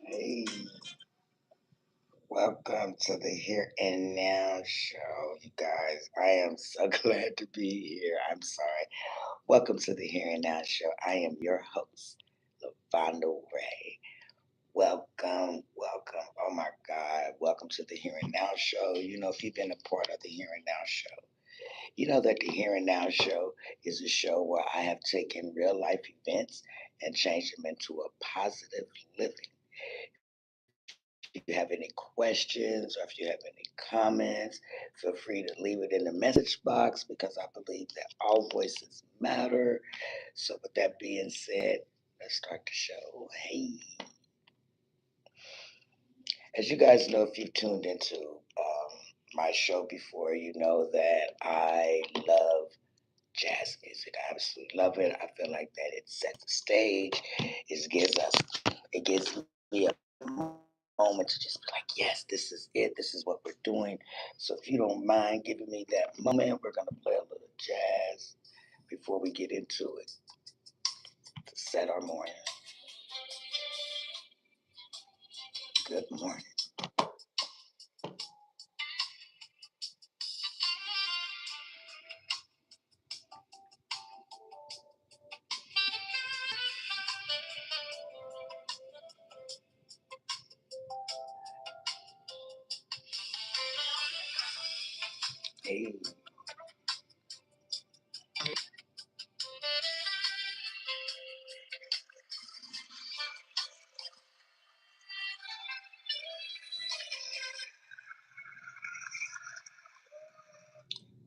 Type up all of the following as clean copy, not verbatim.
Hey, welcome to the Here and Now show, you guys. I am so glad to be here. I'm sorry. Welcome to the Here and Now show. I am your host, Lavonda Ray. Welcome, welcome. Oh my God. Welcome to the Here and Now show. If you've been a part of the Here and Now show, you know that the Here and Now show is a show where I have taken real life events and changed them into a positive living. If you have any questions or if you have any comments, feel free to leave it in the message box because I believe that all voices matter. So, with that being said, let's start the show. Hey, as you guys know, if you've tuned into my show before, you know that I love jazz music. I absolutely love it. I feel like that it sets the stage. It gives me a moment to just be like, yes, this is it. This is what we're doing. So if you don't mind giving me that moment, we're gonna play a little jazz before we get into it to set our morning. Good morning. Hey,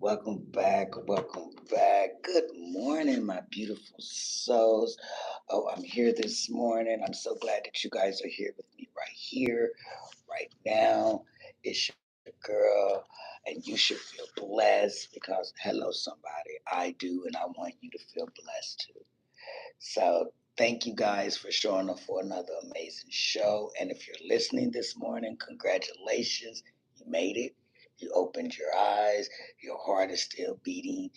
welcome back. Welcome back. Good morning, my beautiful souls. Oh, I'm here this morning. I'm so glad that you guys are here with me right here, right now. It's your girl, and you should feel blessed because, hello, somebody. I do, and I want you to feel blessed too. So, thank you guys for showing up for another amazing show. And if you're listening this morning, congratulations. You made it. You opened your eyes. Your heart is still beating.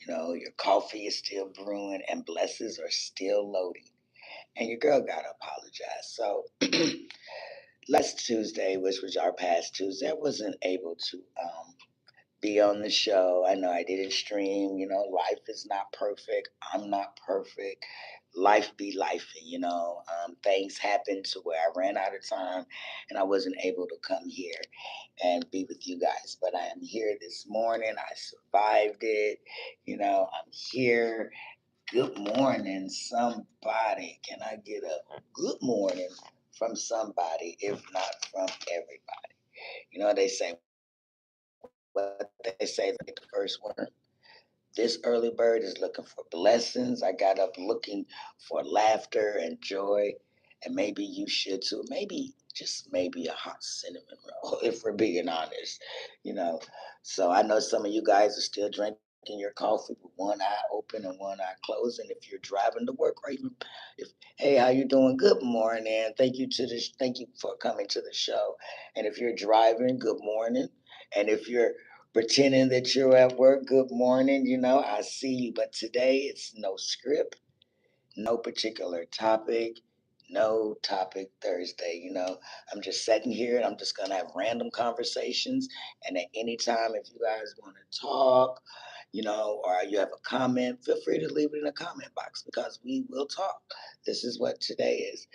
Your coffee is still brewing, and blessings are still loading. And your girl got to apologize. So, last Tuesday, which was our past Tuesday, I wasn't able to be on the show. I know I didn't stream. Life is not perfect. I'm not perfect. Life be life. Things happened to where I ran out of time and I wasn't able to come here and be with you guys. But I am here this morning. I survived it. I'm here. Good morning, somebody. Can I get a good morning from somebody, if not from everybody? They say what they say like the first one. This early bird is looking for blessings. I got up looking for laughter and joy, and maybe you should too. Maybe just maybe a hot cinnamon roll, if we're being honest. You know. So I know some of you guys are still drinking your coffee with one eye open and one eye closed. And if you're driving to work, or even if hey, how you doing? Good morning. Thank you for coming to the show. And if you're driving, good morning. And if you're pretending that you're at work. Good morning. I see you. But today it's no script, no particular topic, no topic Thursday. I'm just sitting here and I'm just going to have random conversations. And at any time, if you guys want to talk, or you have a comment, feel free to leave it in the comment box because we will talk. This is what today is.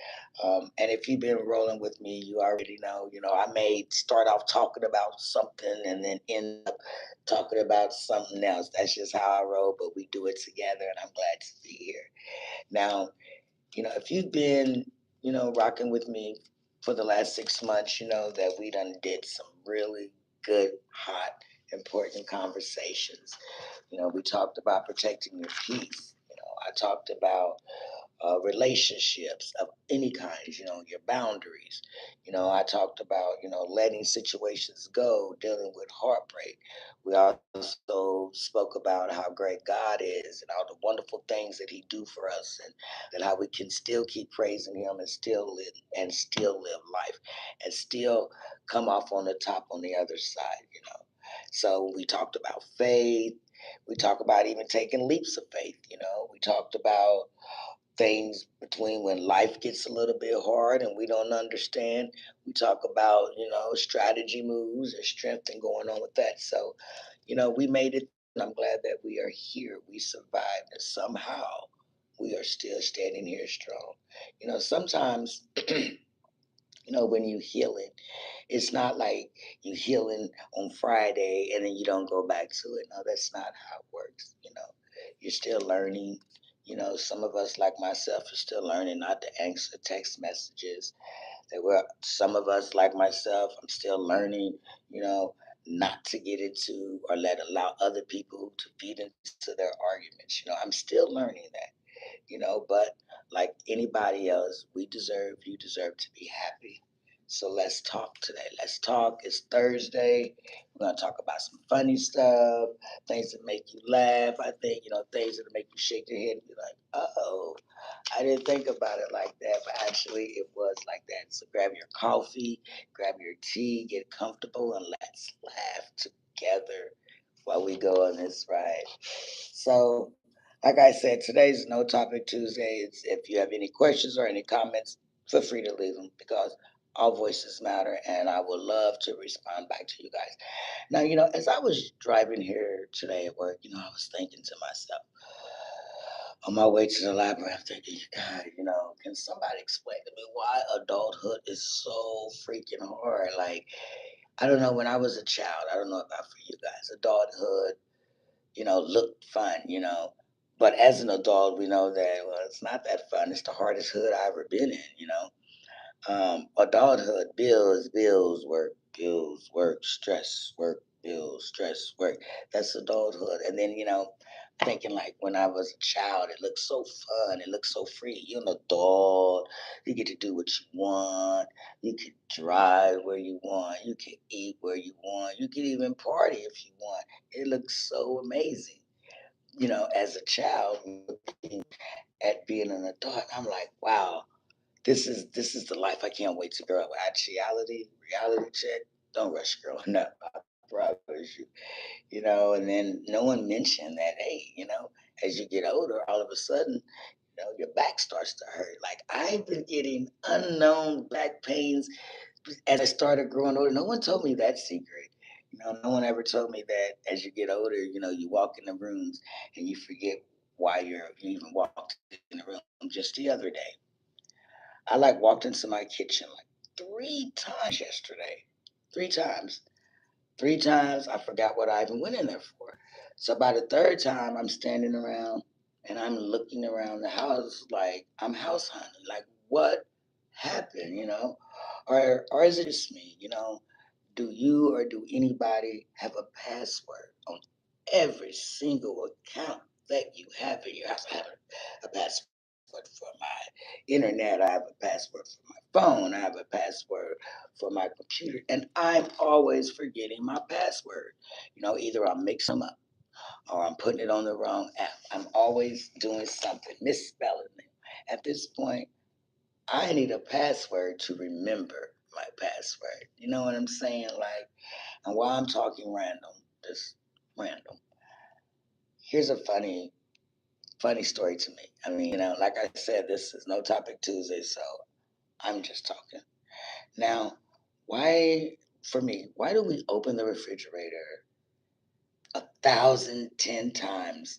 And if you've been rolling with me, you already know, I may start off talking about something and then end up talking about something else. That's just how I roll, but we do it together and I'm glad to be here. Now, if you've been, rocking with me for the last 6 months, you know that we done did some really good, hot, important conversations. We talked about protecting your peace. I talked about relationships of any kind, your boundaries. I talked about, letting situations go, dealing with heartbreak. We also spoke about how great God is and all the wonderful things that He do for us and how we can still keep praising Him and still live life and still come off on the top on the other side. So we talked about faith. We talked about even taking leaps of faith. We talked about things between when life gets a little bit hard and we don't understand. We talk about, strategy moves and strength and going on with that. So, we made it. And I'm glad that we are here. We survived. And somehow we are still standing here strong. Sometimes, when you healing, it's not like you healing on Friday and then you don't go back to it. No, that's not how it works. You're still learning. Some of us, like myself, are still learning not to answer text messages. There were some of us, like myself, I'm still learning, you know, not to get into or allow other people to feed into their arguments. I'm still learning that, but like anybody else, you deserve to be happy. So let's talk today. Let's talk. It's Thursday. We're going to talk about some funny stuff, things that make you laugh. I think, things that make you shake your head and be like, oh, I didn't think about it like that, but actually it was like that. So grab your coffee, grab your tea, get comfortable, and let's laugh together while we go on this ride. So, like I said, today's No Topic Tuesday. If you have any questions or any comments, feel free to leave them because all voices matter, and I would love to respond back to you guys. Now, as I was driving here today at work, I was thinking to myself, on my way to the library, I'm thinking, God, can somebody explain to me why adulthood is so freaking hard? Like, I don't know, when I was a child, I don't know about for you guys, adulthood, looked fun, But as an adult, we know that, well, it's not that fun. It's the hardest hood I've ever been in. Adulthood, bills, work, stress, work, bills, stress, work. That's adulthood. And then, thinking like when I was a child, it looked so fun. It looked so free. You're an adult. You get to do what you want. You can drive where you want. You can eat where you want. You can even party if you want. It looks so amazing. As a child, looking at being an adult, I'm like, wow, this is the life I can't wait to grow up. Reality check. Don't rush growing up. I promise you. And then no one mentioned that, hey, as you get older, all of a sudden, your back starts to hurt. Like I've been getting unknown back pains as I started growing older. No one told me that secret. No one ever told me that as you get older, you walk in the rooms and you forget why you even walked in the room. Just the other day, I like walked into my kitchen like 3 times yesterday. 3 times. 3 times I forgot what I even went in there for. So by the third time I'm standing around and I'm looking around the house like I'm house hunting. Like what happened, Or is it just me, Do you or do anybody have a password on every single account that you have in your house? I have a password for my internet. I have a password for my phone. I have a password for my computer. And I'm always forgetting my password. Either I'm mixing them up or I'm putting it on the wrong app. I'm always doing something, misspelling it. At this point, I need a password to remember my password. You know what I'm saying? Like, and while I'm talking random, just random, here's a funny story to me. I mean, like I said, this is No Topic Tuesday, so I'm just talking. Now, for me, why do we open the refrigerator 1,010 times?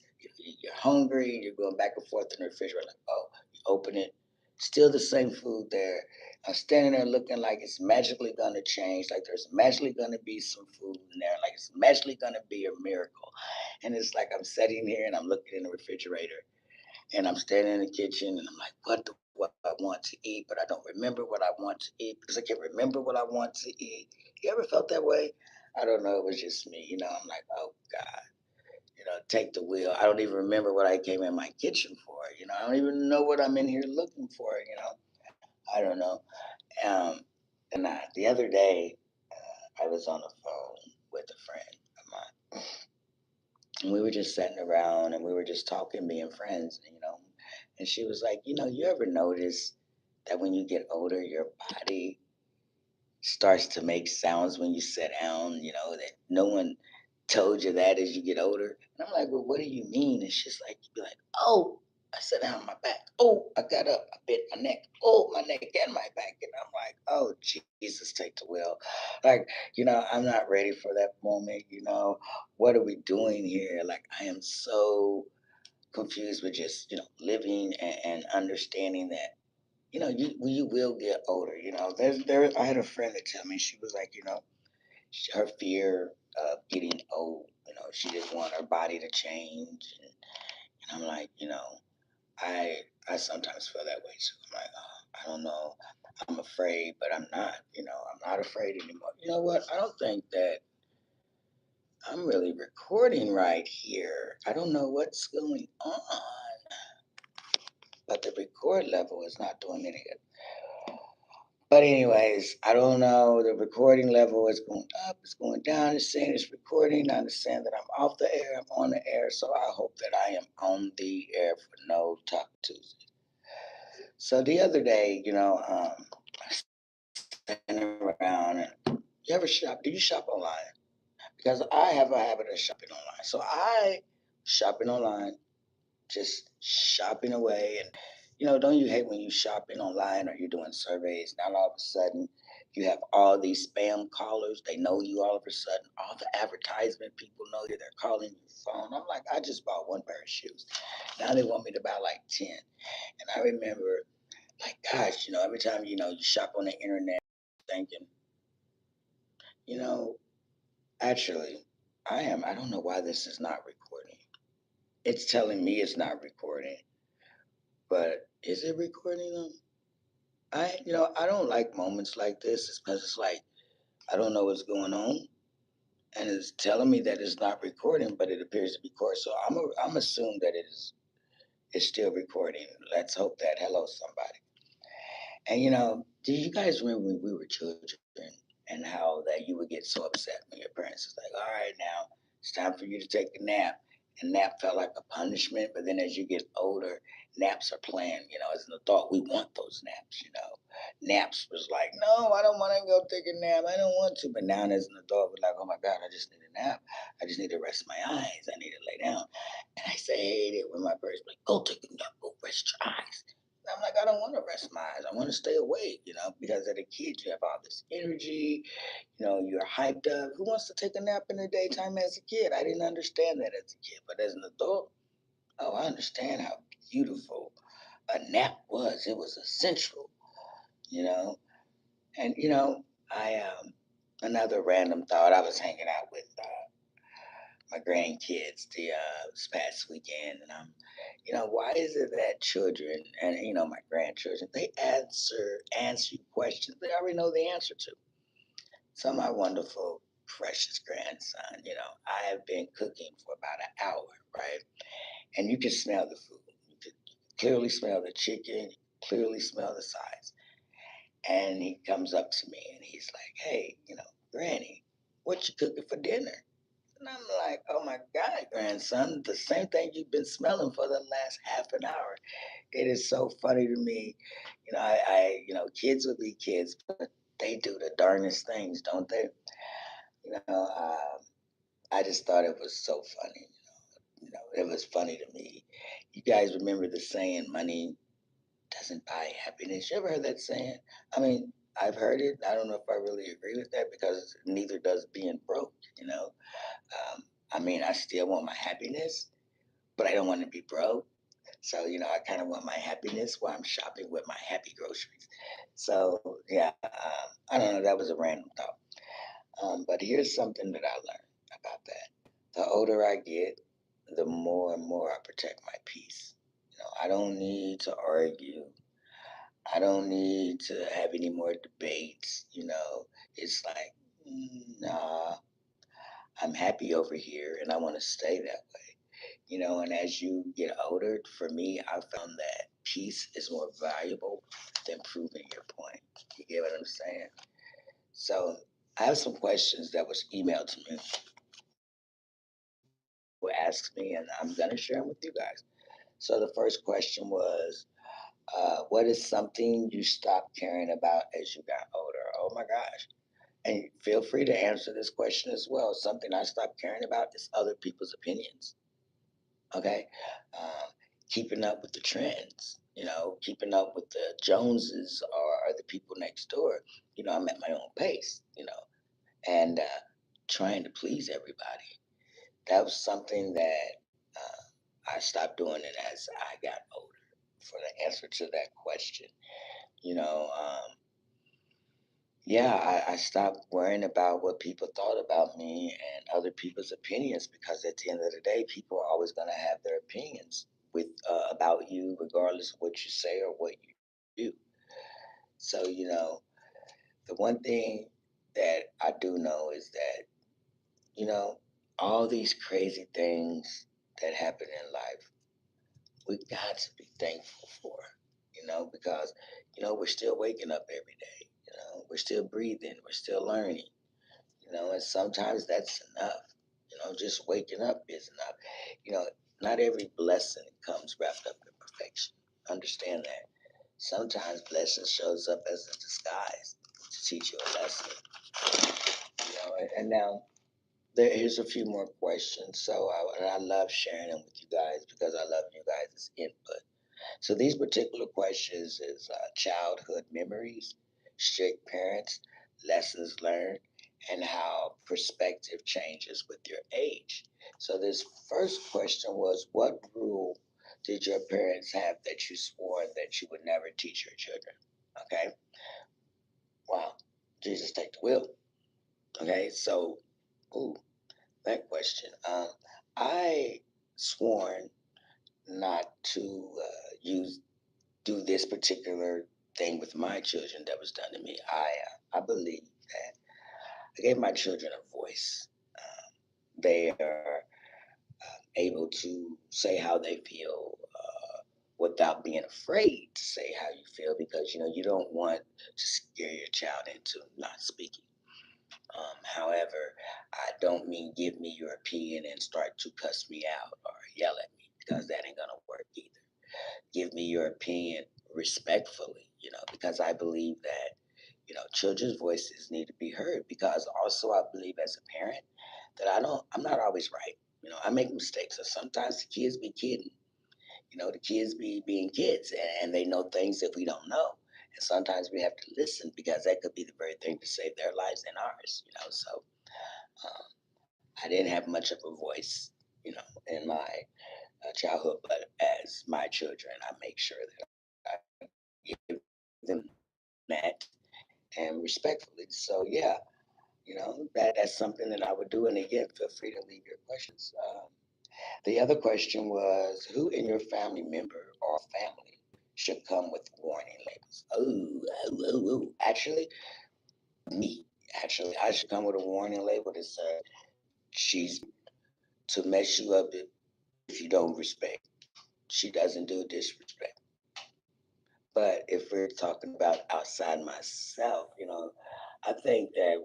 You're hungry, you're going back and forth in the refrigerator, like, oh, you open it, still the same food there. I'm standing there looking like it's magically gonna change, like there's magically gonna be some food in there, like it's magically gonna be a miracle. And it's like I'm sitting here and I'm looking in the refrigerator and I'm standing in the kitchen and I'm like, what I want to eat, but I don't remember what I want to eat because I can't remember what I want to eat. You ever felt that way? I don't know. It was just me. I'm like, oh God, take the wheel. I don't even remember what I came in my kitchen for. I don't even know what I'm in here looking for. I don't know. Um, and the other day, I was on the phone with a friend of mine, and we were just sitting around and we were just talking, being friends, And she was like, you ever notice that when you get older, your body starts to make sounds when you sit down, that no one told you that as you get older? And I'm like, well, what do you mean? And she's like, you'd be like, oh. I sat down on my back. Oh, I got up. I bent my neck. Oh, my neck and my back. And I'm like, oh, Jesus, take the wheel. Like, I'm not ready for that moment. What are we doing here? Like, I am so confused with just, living and understanding that, you will get older. I had a friend that tell me, she was like, her fear of getting old, she didn't want her body to change. And I'm like, I I sometimes feel that way too. I'm like, oh, I don't know. I'm afraid, but I'm not. I'm not afraid anymore. You know what? I don't think that I'm really recording right here. I don't know what's going on, but the record level is not doing anything. But anyways, I don't know. The recording level is going up, it's going down. It's saying it's recording. I understand that I'm off the air, I'm on the air, so I hope that I am on the air for No Talk Tuesday. So the other day, standing around and you ever shop? Do you shop online? Because I have a habit of shopping online. So I shopping online, just shopping away. And don't you hate when you shopping online or you're doing surveys? Now all of a sudden you have all these spam callers. They know you all of a sudden. All the advertisement people know you. They're calling your phone. I'm like, I just bought one pair of shoes. Now they want me to buy like 10. And I remember, like, gosh, every time you shop on the internet, thinking, you know, actually, I don't know why this is not recording. It's telling me it's not recording, but is it recording them? I don't like moments like this. It's because it's like I don't know what's going on, and it's telling me that it's not recording, but it appears to be recording. So I'm assuming that it's still recording. Let's hope that. Hello, somebody. And do you guys remember when we were children and how that you would get so upset when your parents was like, all right, now it's time for you to take a nap. And nap felt like a punishment, but then as you get older, naps are planned. As an adult, we want those naps. Naps was like, no, I don't want to go take a nap. I don't want to. But now as an adult, we're like, oh my God, I just need a nap. I just need to rest my eyes. I need to lay down. And I say, hate it when my parents be like, go take a nap, go rest your eyes. I'm like, I don't want to rest my eyes. I want to stay awake, because as a kid, you have all this energy, you're hyped up. Who wants to take a nap in the daytime as a kid? I didn't understand that as a kid. But as an adult, oh, I understand how beautiful a nap was. It was essential, you know. And, another random thought, I was hanging out with my grandkids this past weekend, and why is it that children and my grandchildren they answer you questions they already know the answer to? So my wonderful precious grandson, I have been cooking for about an hour, right? And you can smell the food. You can clearly smell the chicken, clearly smell the size. And he comes up to me and he's like, "Hey, Granny, what you cooking for dinner?" And I'm like, oh my God, grandson, the same thing you've been smelling for the last half an hour. It is so funny to me. Kids will be kids, but they do the darnest things, don't they? You know, um, I just thought it was so funny. It was funny to me. You guys remember the saying, money doesn't buy happiness? You ever heard that saying? I mean, I've heard it. I don't know if I really agree with that because neither does being broke, you know? Um, I mean, I still want my happiness, but I don't want to be broke. So, I kind of want my happiness while I'm shopping with my happy groceries. So, yeah, I don't know. That was a random thought. But here's something that I learned about that. The older I get, the more and more I protect my peace. I don't need to argue. I don't need to have any more debates. It's like, nah, I'm happy over here and I want to stay that way. And as you get older, for me, I found that peace is more valuable than proving your point. You get what I'm saying? So I have some questions that was emailed to me who asked me, and I'm gonna share them with you guys. So the first question was, what is something you stopped caring about as you got older? Oh my gosh. And feel free to answer this question as well. Something I stopped caring about is other people's opinions. Okay. Um, keeping up with the trends, keeping up with the Joneses or the people next door. I'm at my own pace, and trying to please everybody. That was something that I stopped doing it as I got older. For the answer to that question, you know, yeah, I stopped worrying about what people thought about me and other people's opinions because at the end of the day, people are always going to have their opinions with about you, regardless of what you say or what you do. So, the one thing that I do know is that, you know, all these crazy things that happen in life, we got to be thankful for, because, we're still waking up every day, we're still breathing, we're still learning, and sometimes that's enough. Just waking up is enough. You know, not every blessing comes wrapped up in perfection. Understand that. Sometimes blessing shows up as a disguise to teach you a lesson. And now here's a few more questions. So I love sharing them with you guys because I love you guys' input. So these particular questions is childhood memories, strict parents, lessons learned, and how perspective changes with your age. So this first question was, what rule did your parents have that you swore that you would never teach your children? Okay. Wow. Jesus take the wheel. Okay. So, ooh, that question. I sworn not to use do this particular thing with my children that was done to me. I believe that I gave my children a voice. They are able to say how they feel without being afraid to say how you feel because you don't want to scare your child into not speaking. However, I don't mean give me your opinion and start to cuss me out or yell at me because that ain't gonna work either. Give me your opinion respectfully, because I believe that, children's voices need to be heard because also I believe as a parent that I'm not always right. I make mistakes. So sometimes the kids be kidding. The kids be being kids and they know things that we don't know. And sometimes we have to listen because that could be the very thing to save their lives and ours. So I didn't have much of a voice, in my childhood, but as my children, I make sure that I give them that and respectfully. So yeah, that's something that I would do. And again, feel free to leave your questions. The other question was, who in your family member or family should come with warning labels? Actually, me. Actually, I should come with a warning label that says she's to mess you up if you don't respect. She doesn't do disrespect. But if we're talking about outside myself, I think that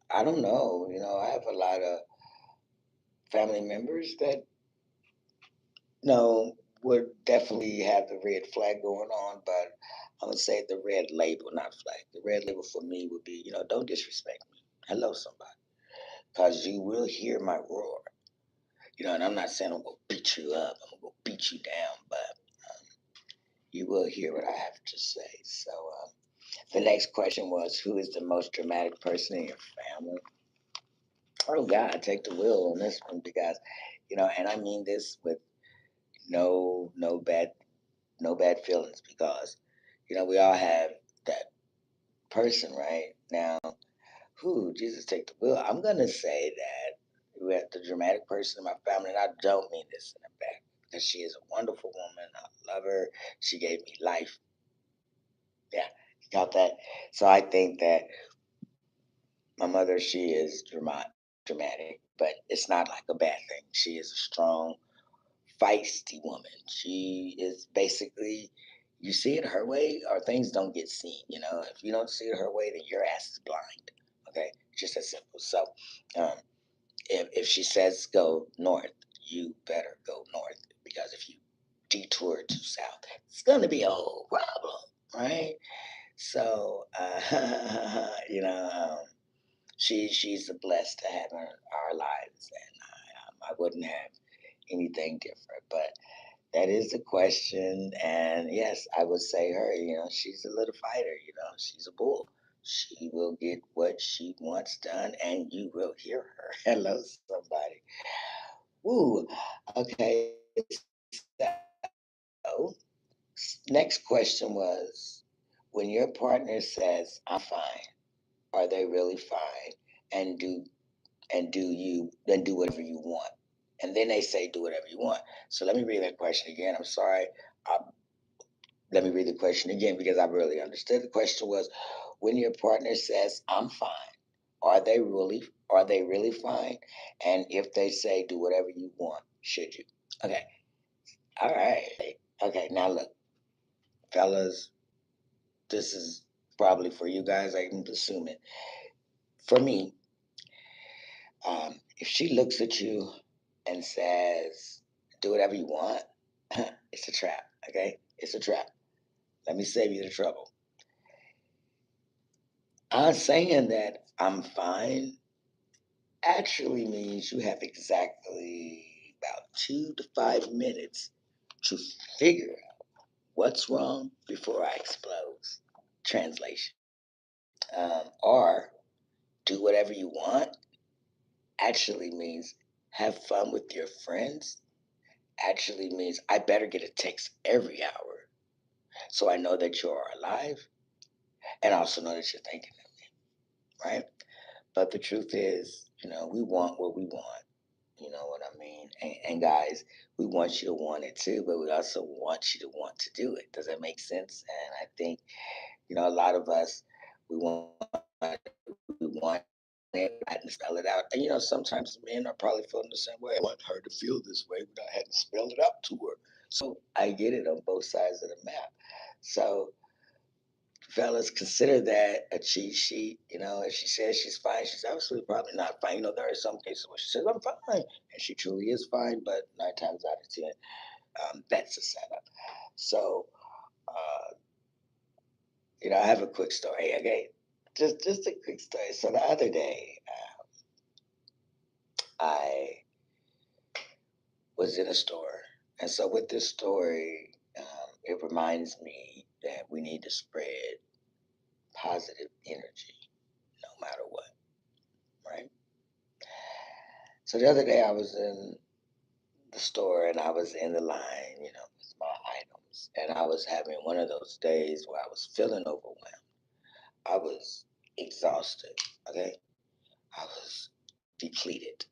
I don't know. I have a lot of family members that would definitely have the red flag going on, but I'm gonna say the red label, not flag. The red label for me would be, don't disrespect me. Hello, somebody, because you will hear my roar. And I'm not saying I'm gonna beat you up. I'm gonna beat you down, but you will hear what I have to say. So the next question was, who is the most dramatic person in your family? Oh God, take the wheel on this one because, and I mean this with no bad no bad feelings because, we all have that person, right? Now, who Jesus take the wheel? I'm gonna say that we have the dramatic person in my family, and I don't mean this in the back because she is a wonderful woman. I love her. She gave me life. Yeah, you got that. So I think that my mother, she is dramatic, but it's not like a bad thing. She is a strong, feisty woman. She is basically, you see it her way, or things don't get seen. If you don't see it her way, then your ass is blind. Okay, just as simple. So, um, if she says go north, you better go north because if you detour to south, it's gonna be a whole problem, right? So, she's blessed to have her our lives, and I wouldn't have anything different. But That is the question. And yes, I would say her, she's a little fighter, she's a bull. She will get what she wants done and you will hear her. Hello, somebody. Woo. Okay. So, next question was when your partner says, I'm fine, are they really fine? And do you then do whatever you want? And then they say do whatever you want. So let me read that question again. I'm sorry. Uh, Let me read the question again because I really understood. The question was when your partner says, I'm fine, are they really fine? And if they say do whatever you want, should you? Okay. All right. Okay, now look, fellas, this is probably for you guys, I'm assuming. For me, if she looks at you and says, do whatever you want, it's a trap. Okay? It's a trap. Let me save you the trouble. I'm saying that I'm fine actually means you have exactly about 2 to 5 minutes to figure out what's wrong before I explode. Translation. Or do whatever you want actually means have fun with your friends, actually means I better get a text every hour so I know that you are alive and also know that you're thinking of me, right? But the truth is, we want what we want. You know what I mean? And guys, we want you to want it too, but we also want you to want to do it. Does that make sense? And I think, a lot of us, we want it, I hadn't spell it out. And sometimes men are probably feeling the same way. I want her to feel this way, but I hadn't spelled it out to her. So I get it on both sides of the map. So fellas, consider that a cheat sheet. If she says she's fine, she's absolutely probably not fine. There are some cases where she says, I'm fine, and she truly is fine, but 9 times out of 10, that's a setup. So, uh, I have a quick story, okay? Just a quick story. So the other day, I was in a store. And so with this story, it reminds me that we need to spread positive energy no matter what, right? So the other day I was in the store and I was in the line, with my items. And I was having one of those days where I was feeling overwhelmed. I was exhausted, okay? I was depleted.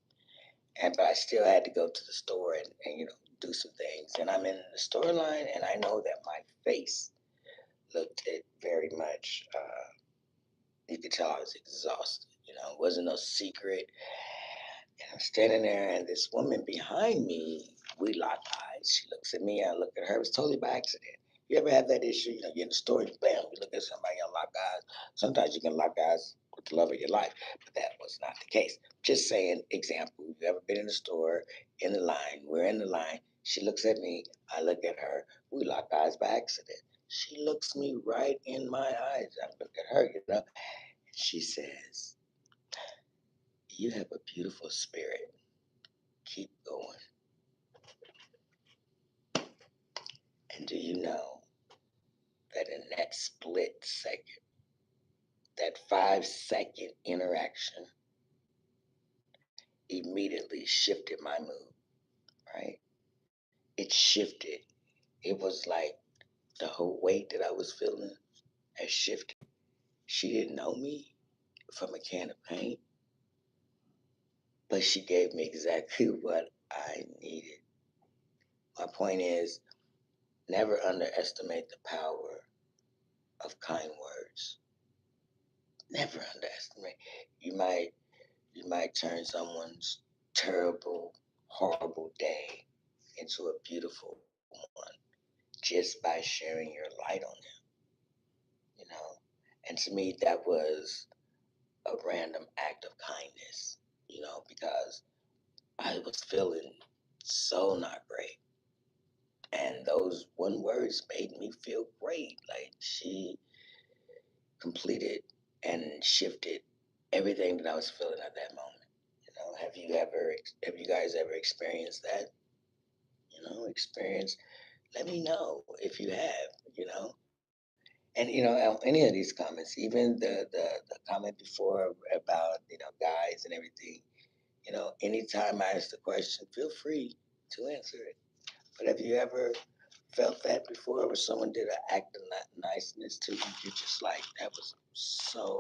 But I still had to go to the store and do some things. And I'm in the store line and I know that my face looked it very much, you could tell I was exhausted. It wasn't no secret. And I'm standing there, and this woman behind me, we lock eyes. She looks at me, I look at her. It was totally by accident. You ever have that issue? You're in the store, and bam, you look at somebody and lock eyes. Sometimes you can lock eyes with the love of your life, but that was not the case. Just saying, example, you ever been in the store, in the line, we're in the line. She looks at me, I look at her. We lock eyes by accident. She looks me right in my eyes. I look at her. She says, you have a beautiful spirit. Keep going. And do you know that in that split second, that 5 second interaction immediately shifted my mood, right? It shifted. It was like the whole weight that I was feeling had shifted. She didn't know me from a can of paint, but she gave me exactly what I needed. My point is never underestimate the power of kind words. Never underestimate. You might You might turn someone's terrible, horrible day into a beautiful one just by sharing your light on them. And to me, that was a random act of kindness, because I was feeling so not great. And those one words made me feel great. Like she completed and shifted everything that I was feeling at that moment. Have you guys ever experienced that? experience, let me know if you have, And any of these comments, even the comment before about guys and everything, anytime I ask the question, feel free to answer it. But have you ever felt that before, where someone did an act of niceness to you? You're just like, that was so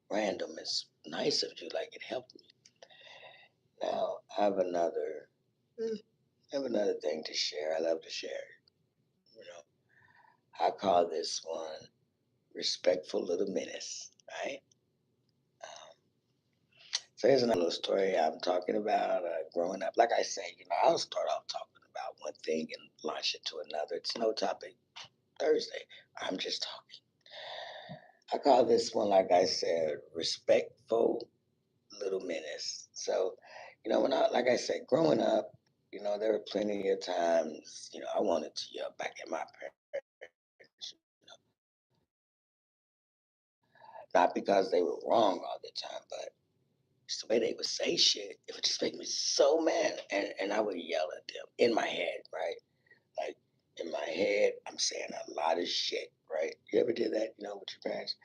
random. It's nice of you, like it helped me. Now I have another thing to share. I love to share. You know, I call this one respectful little menace, right? Um, so here's another little story I'm talking about growing up. Like I say, I'll start off talking about one thing and launch it to another. It's no topic Thursday. I'm just talking. I call this one, like I said, respectful little menace. So, when like I said, growing up, there were plenty of times, I wanted to yell back at my parents, not because they were wrong all the time, but just the way they would say shit, it would just make me so mad. And I would yell at them in my head, right? Like in my head, I'm saying a lot of shit, right? You ever did that, with your parents?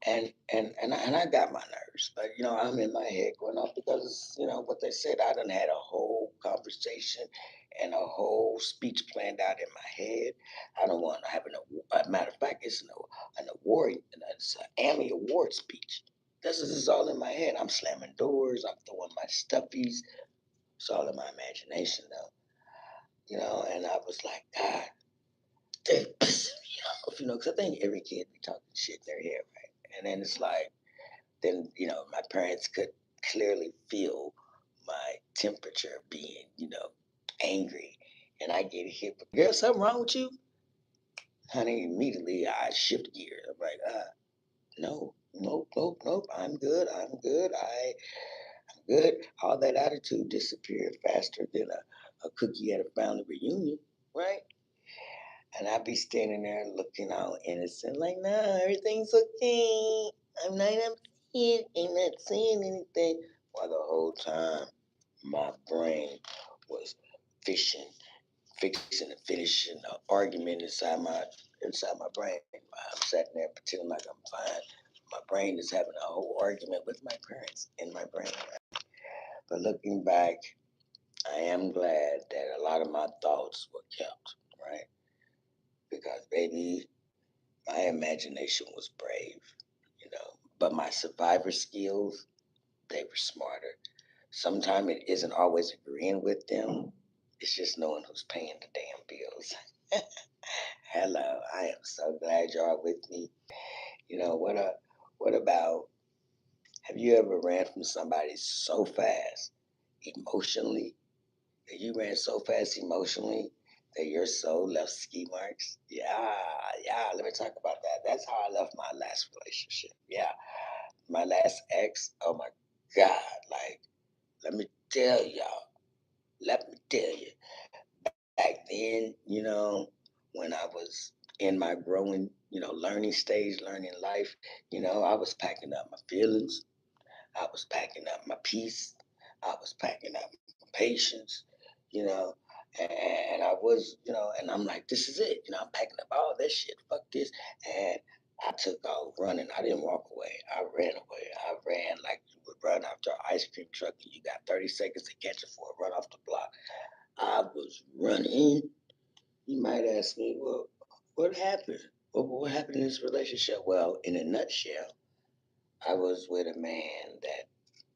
And I got my nerves, but I'm in my head going off because what they said. I done had a whole conversation and a whole speech planned out in my head. I don't want to have a matter of fact, it's an award, it's an Emmy award speech. This is all in my head. I'm slamming doors. I'm throwing my stuffies. It's all in my imagination, though. And I was like, God, they pissing me off, because I think every kid be talking shit in their head, right? And then it's like, then my parents could clearly feel my temperature being angry, and I get hit with, girl, something wrong with you, honey. Immediately I shift gears. I'm like, no, nope, nope, nope, I'm good. All that attitude disappeared faster than a cookie at a family reunion, right? And I'd be standing there looking all innocent, like, no, everything's okay. I'm not saying anything. While the whole time, my brain was fishing, fixing to finish an argument inside my brain. I'm sitting there pretending like I'm fine. My brain is having a whole argument with my parents in my brain. But looking back, I am glad that a lot of my thoughts were kept, right? Because baby, my imagination was brave, but my survivor skills, they were smarter. Sometimes it isn't always agreeing with them. It's just knowing who's paying the damn bills. Hello, I am so glad y'all with me. What about, have you ever ran from somebody so fast emotionally, that you ran so fast emotionally that your soul left ski marks? Yeah, yeah, let me talk about that. That's how I left my last relationship. Yeah, my last ex. Oh my God, like, let me tell y'all, let me tell you, back then, when I was in my growing, learning stage, learning life, I was packing up my feelings. I was packing up my peace. I was packing up my patience, you know, and I was, and I'm like, this is it. I'm packing up all that shit. Fuck this. And I took off running. I didn't walk away. I ran away. I ran like you would run after an ice cream truck and you got 30 seconds to catch it for a run off the block. I was running. You might ask me, well, what happened? What happened in this relationship? Well, in a nutshell, I was with a man that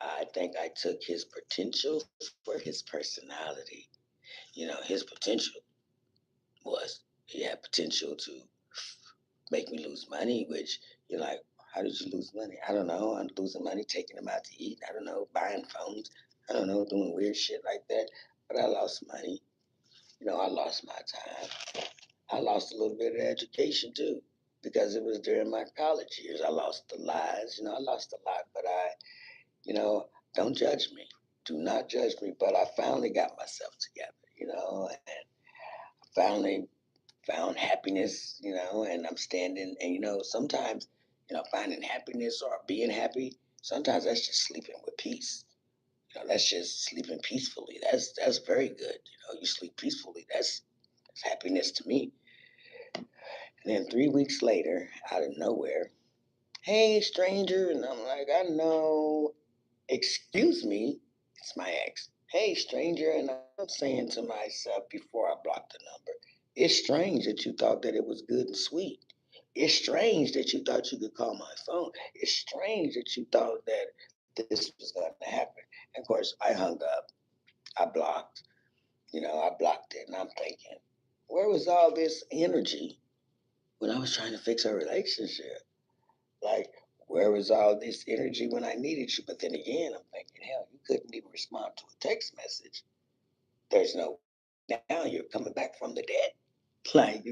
I think I took his potential for his personality. His potential was, he had potential to make me lose money, which you're like, how did you lose money? I don't know. I'm losing money, taking them out to eat. I don't know, buying phones. I don't know, doing weird shit like that. But I lost money. I lost my time. I lost a little bit of education too, because it was during my college years. I lost the lies. I lost a lot, but you know, don't judge me. Do not judge me. But I finally got myself together, and finally found happiness, and I'm standing, and sometimes, finding happiness or being happy, sometimes that's just sleeping with peace. That's just sleeping peacefully. That's very good. You sleep peacefully. That's happiness to me. And then 3 weeks later, out of nowhere, hey stranger, and I'm like, I know. Excuse me, it's my ex. Hey stranger, and I'm saying to myself before I blocked the number, it's strange that you thought that it was good and sweet. It's strange that you thought you could call my phone. It's strange that you thought that this was going to happen. And of course, I hung up. I blocked. I blocked it, and I'm thinking, where was all this energy when I was trying to fix our relationship? Like, where was all this energy when I needed you? But then again, I'm thinking, hell, you couldn't even respond to a text message. There's no way. Now you're coming back from the dead. Like,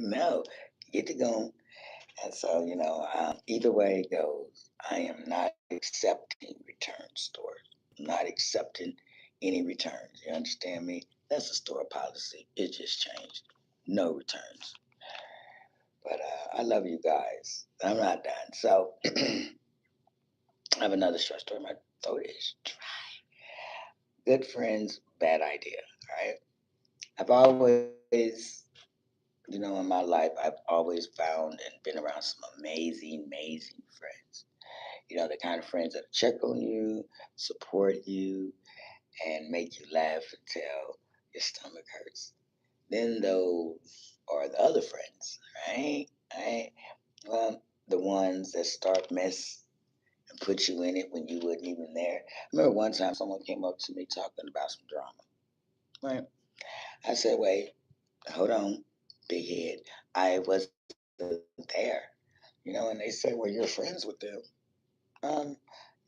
get to going. And so, either way it goes, I am not accepting return stores. I'm not accepting any returns. You understand me? That's a store policy. It just changed. No returns. But I love you guys. I'm not done. So I have another short story. My throat is good friends, bad idea. All right. I've always, in my life, I've always found and been around some amazing, amazing friends. The kind of friends that check on you, support you, and make you laugh until your stomach hurts. Then those are the other friends, right? Right. Well, the ones that start mess and put you in it when you wasn't even there. I remember one time someone came up to me talking about some drama. Right. I said, wait, hold on, big head. I wasn't there. And they said, well, you're friends with them. Um,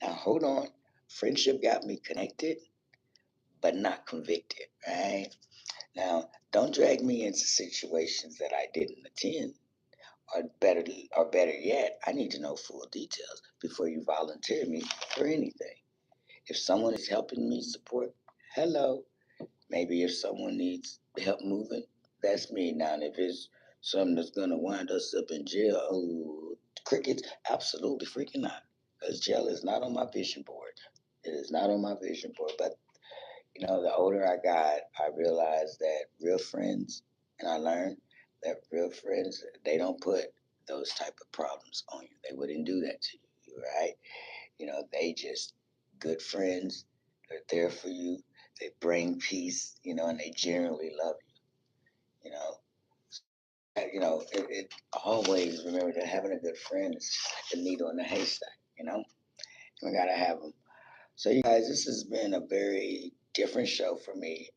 now hold on. Friendship got me connected, but not convicted, right? Now, don't drag me into situations that I didn't attend. Or better yet, I need to know full details before you volunteer me for anything. If someone is helping me support, hello. Maybe if someone needs help moving, that's me. Now, and if it's something that's gonna wind us up in jail, oh, crickets, absolutely freaking not. Because jail is not on my vision board. It is not on my vision board. But the older I got, I realized that real friends, and I learned that real friends, they don't put those type of problems on you. They wouldn't do that to you, right? They just good friends. They're there for you. They bring peace, and they generally love you, So it always remember that having a good friend is just like a needle in a haystack, We gotta have them. So, you guys, this has been a very different show for me.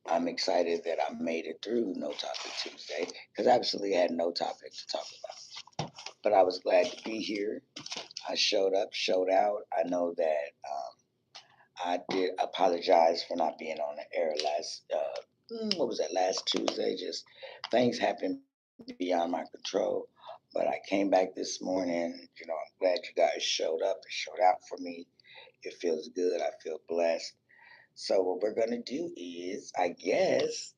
I'm excited that I made it through No Topic Tuesday because I absolutely had no topic to talk about. But I was glad to be here. I showed up, showed out. I know that I did apologize for not being on the air what was that, last Tuesday? Just things happened beyond my control. But I came back this morning. I'm glad you guys showed up and showed out for me. It feels good. I feel blessed. So what we're gonna do is, I guess,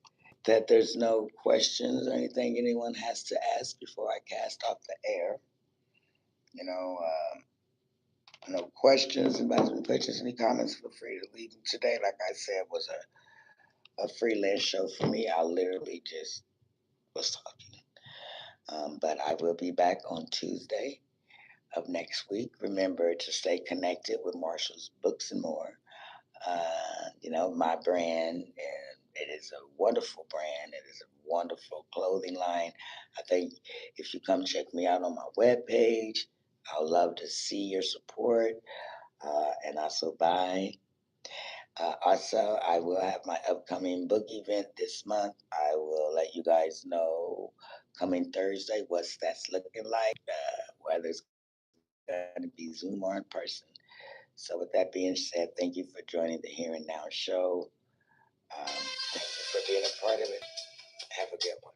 that there's no questions or anything anyone has to ask before I cast off the air. You know, no questions. Anybody has any questions, any comments? Feel free to leave them today. Like I said, was a freelance show for me. I literally just was talking. But I will be back on Tuesday of next week. Remember to stay connected with Marshall's Books and More. My brand, and it is a wonderful brand. It is a wonderful clothing line. I think if you come check me out on my webpage, I'll love to see your support. And also buy. Also, I will have my upcoming book event this month. I will let you guys know coming Thursday what's that's looking like, whether it's going to be Zoom or in person. So, with that being said, thank you for joining the Here and Now show. Thank you for being a part of it. Have a good one.